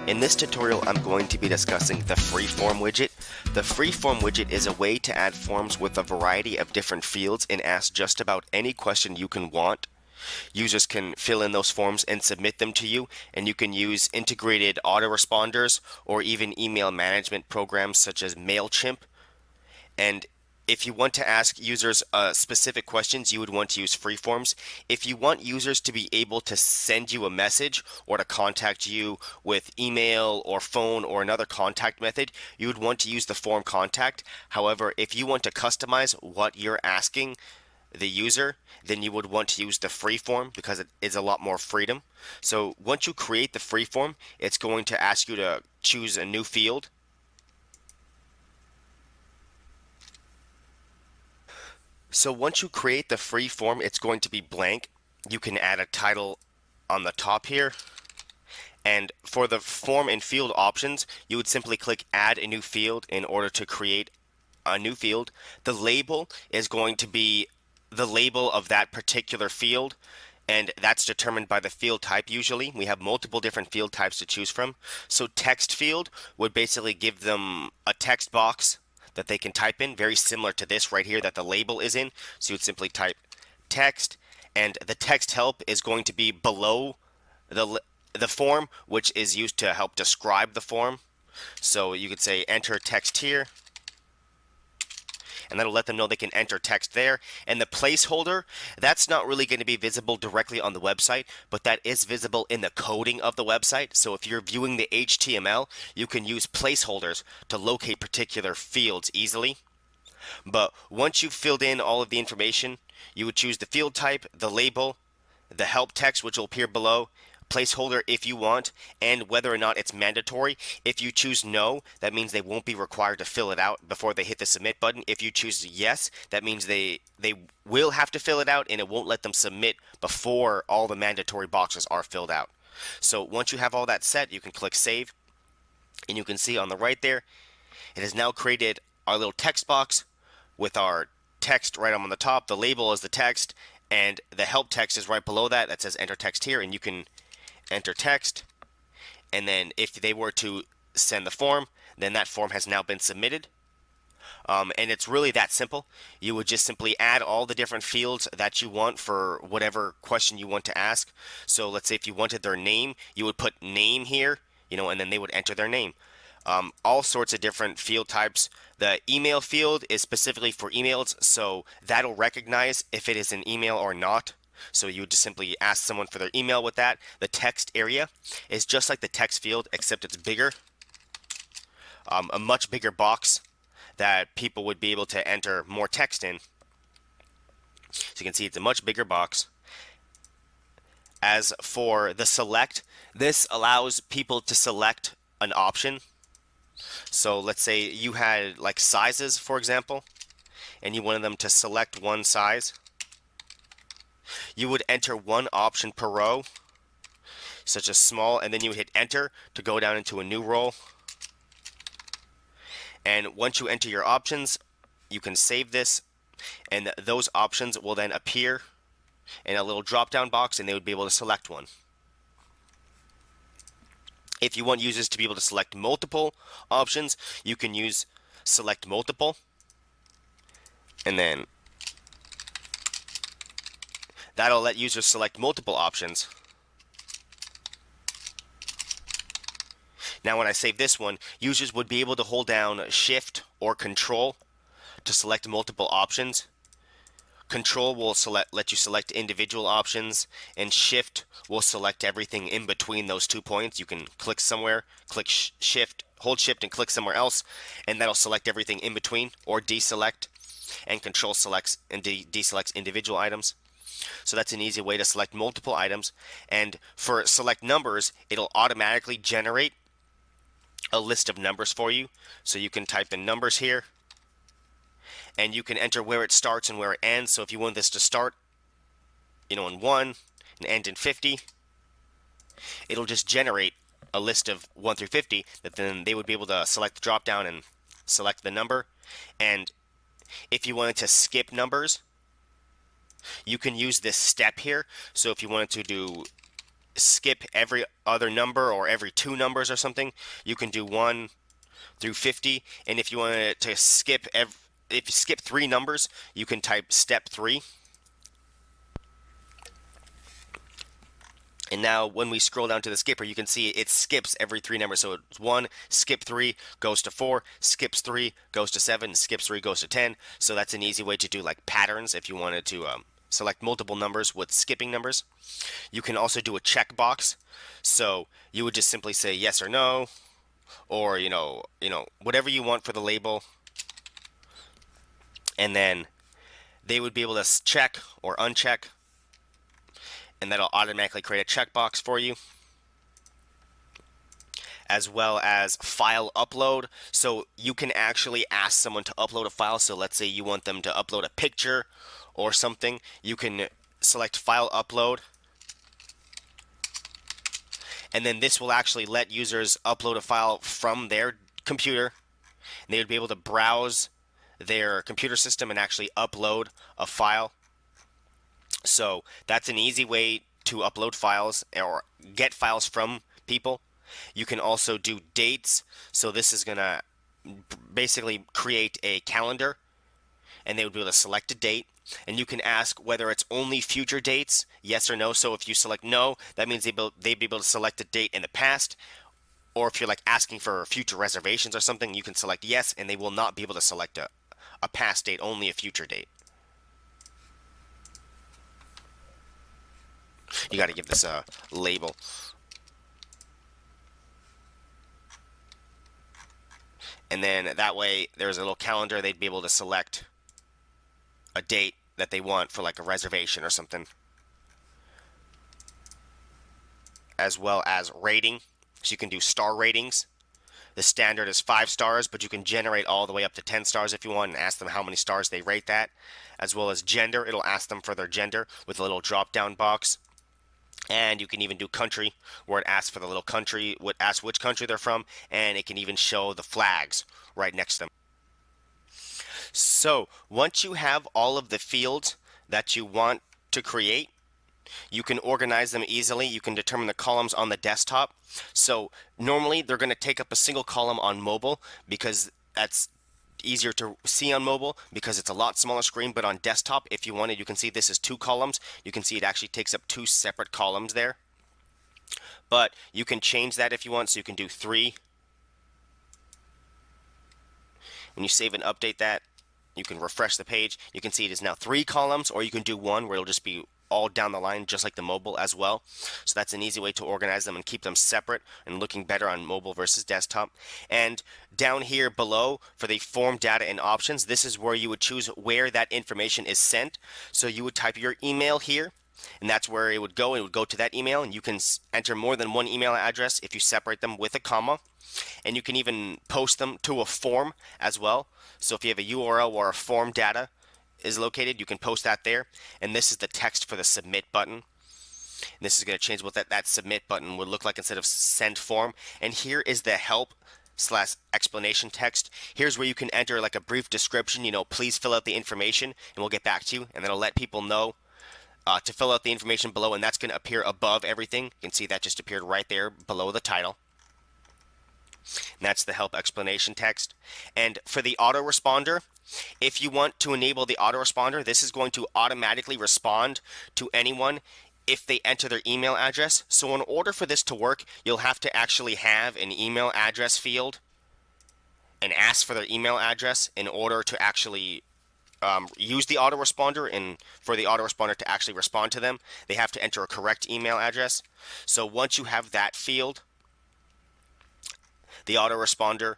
In this tutorial, I'm going to be discussing the freeform widget. The freeform widget is a way to add forms with a variety of different fields and ask just about any question you can want. Users can fill in those forms and submit them to you, and you can use integrated autoresponders or even email management programs such as MailChimp. And if you want to ask users specific questions, you would want to use freeforms. If you want users to be able to send you a message or to contact you with email or phone or another contact method, you would want to use the form contact. However, if you want to customize what you're asking the user, then you would want to use the free form because it is a lot more freedom. So once you create the free form, it's going to ask you to choose a new field. So once you create the free form, it's going to be blank. You can add a title on the top here. And for the form and field options, you would simply click add a new field in order to create a new field. The label is going to be the label of that particular field, and that's determined by the field type usually. We have multiple different field types to choose from. So text field would basically give them a text box that they can type in, very similar to this right here that the label is in. So you would simply type text, and the text help is going to be below the form, which is used to help describe the form. So you could say enter text here, and that'll let them know they can enter text there. And the placeholder, that's not really going to be visible directly on the website, but that is visible in the coding of the website. So if you're viewing the HTML, you can use placeholders to locate particular fields easily. But once you've filled in all of the information, you would choose the field type, the label, the help text, which will appear below, placeholder if you want, and whether or not it's mandatory. If you choose no, that means they won't be required to fill it out before they hit the submit button. If you choose yes, that means they will have to fill it out, and it won't let them submit before all the mandatory boxes are filled out. So once you have all that set, you can click save, and you can see on the right there, it has now created our little text box with our text right on the top. The label is the text, and the help text is right below that. That says enter text here, and you can enter text, and then if they were to send the form, then that form has now been submitted. And it's really that simple. You would just simply add all the different fields that you want for whatever question you want to ask. So let's say if you wanted their name, you would put name here, and then they would enter their name. All sorts of different field types. The email field is specifically for emails, so that'll recognize if it is an email or not. So you would just simply ask someone for their email with that. The text area is just like the text field, except it's bigger. A much bigger box that people would be able to enter more text in. So you can see it's a much bigger box. As for the select, this allows people to select an option. So let's say you had like sizes, for example, and you wanted them to select one size. You would enter one option per row, such as small, and then you would hit enter to go down into a new row. And once you enter your options, you can save this, and those options will then appear in a little drop-down box, and they would be able to select one. If you want users to be able to select multiple options, you can use select multiple, and then that'll let users select multiple options. Now when I save this one, users would be able to hold down Shift or Control to select multiple options. Control will let you select individual options, and Shift will select everything in between those 2 points. You can click somewhere, click Shift, hold Shift and click somewhere else, and that'll select everything in between, or deselect, and Control selects and deselects individual items. So that's an easy way to select multiple items. And for select numbers, it'll automatically generate a list of numbers for you. So you can type in numbers here, and you can enter where it starts and where it ends. So if you want this to start, in 1 and end in 50, it'll just generate a list of 1 through 50 that then they would be able to select the drop down and select the number. And if you wanted to skip numbers, you can use this step here. So if you wanted to do skip every other number or every two numbers or something, you can do 1 through 50. And if you wanted to skip if you skip three numbers, you can type step 3. And now when we scroll down to the skipper, you can see it skips every three numbers. So it's 1, skip 3, goes to 4, skips 3, goes to 7, skips 3, goes to 10. So that's an easy way to do like patterns if you wanted to select multiple numbers with skipping numbers. You can also do a checkbox. So you would just simply say yes or no, or whatever you want for the label. And then they would be able to check or uncheck, and that'll automatically create a checkbox for you, as well as file upload. So you can actually ask someone to upload a file. So let's say you want them to upload a picture or something. You can select file upload, and then this will actually let users upload a file from their computer. And they would be able to browse their computer system and actually upload a file. So that's an easy way to upload files or get files from people. You can also do dates. So this is going to basically create a calendar, and they would be able to select a date. And you can ask whether it's only future dates, yes or no. So if you select no, that means they'd be able to select a date in the past. Or if you're like asking for future reservations or something, you can select yes, and they will not be able to select a past date, only a future date. You got to give this a label. And then that way there's a little calendar. They'd be able to select a date that they want for like a reservation or something. As well as rating. So you can do star ratings. The standard is 5 stars, but you can generate all the way up to 10 stars if you want and ask them how many stars they rate that. As well as gender, it'll ask them for their gender with a little drop-down box. And you can even do country, where it asks for the little country, would ask which country they're from, and it can even show the flags right next to them. So once you have all of the fields that you want to create, you can organize them easily. You can determine the columns on the desktop. So normally they're going to take up a single column on mobile because that's easier to see on mobile because it's a lot smaller screen. But on desktop, if you wanted, you can see this is 2 columns. You can see it actually takes up 2 separate columns there. But you can change that if you want. So you can do 3. When you save and update that, you can refresh the page. You can see it is now 3 columns, or you can do 1 where it'll just be all down the line, just like the mobile as well. So that's an easy way to organize them and keep them separate and looking better on mobile versus desktop. And down here below for the form data and options, this is where you would choose where that information is sent. So you would type your email here, and that's where it would go. It would go to that email, and you can enter more than one email address if you separate them with a comma. And you can even post them to a form as well. So if you have a URL where a form data is located, you can post that there. And this is the text for the submit button. And this is going to change what that submit button would look like instead of send form. And here is the help/explanation text. Here's where you can enter like a brief description, please fill out the information and we'll get back to you. And then it'll let people know to fill out the information below, and that's going to appear above everything. You can see that just appeared right there below the title. And that's the help explanation text. And for the autoresponder, if you want to enable the autoresponder, this is going to automatically respond to anyone if they enter their email address. So in order for this to work, you'll have to actually have an email address field and ask for their email address in order to actually use the autoresponder. And for the autoresponder to actually respond to them, they have to enter a correct email address. So once you have that field, the autoresponder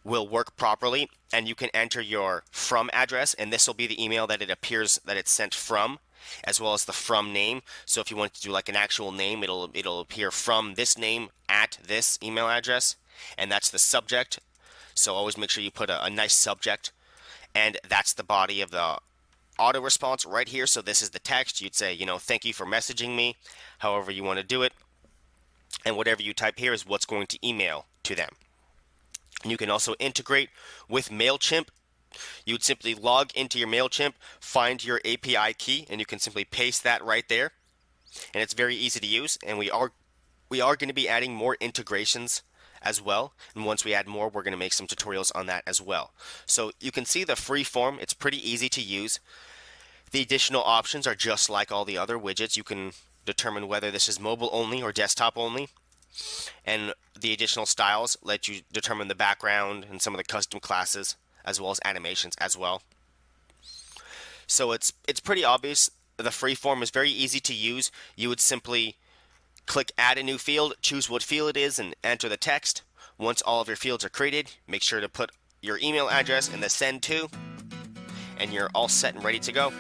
will work properly, and you can enter your from address, and this will be the email that it appears that it's sent from, as well as the from name. So if you want to do like an actual name, it'll appear from this name at this email address, and that's the subject. So always make sure you put a nice subject, and that's the body of the auto response right here. So this is the text. You'd say, thank you for messaging me, however you want to do it. And whatever you type here is what's going to email to them. And you can also integrate with MailChimp. You would simply log into your MailChimp, find your API key, and you can simply paste that right there. and it's very easy to use. And we are going to be adding more integrations as well. And once we add more, we're going to make some tutorials on that as well. So you can see the free form. It's pretty easy to use. The additional options are just like all the other widgets. You can determine whether this is mobile only or desktop only. And the additional styles let you determine the background and some of the custom classes as well as animations as well. So it's pretty obvious. The free form is very easy to use. You would simply click add a new field, choose what field it is, and enter the text. Once all of your fields are created, make sure to put your email address in the send to, and you're all set and ready to go.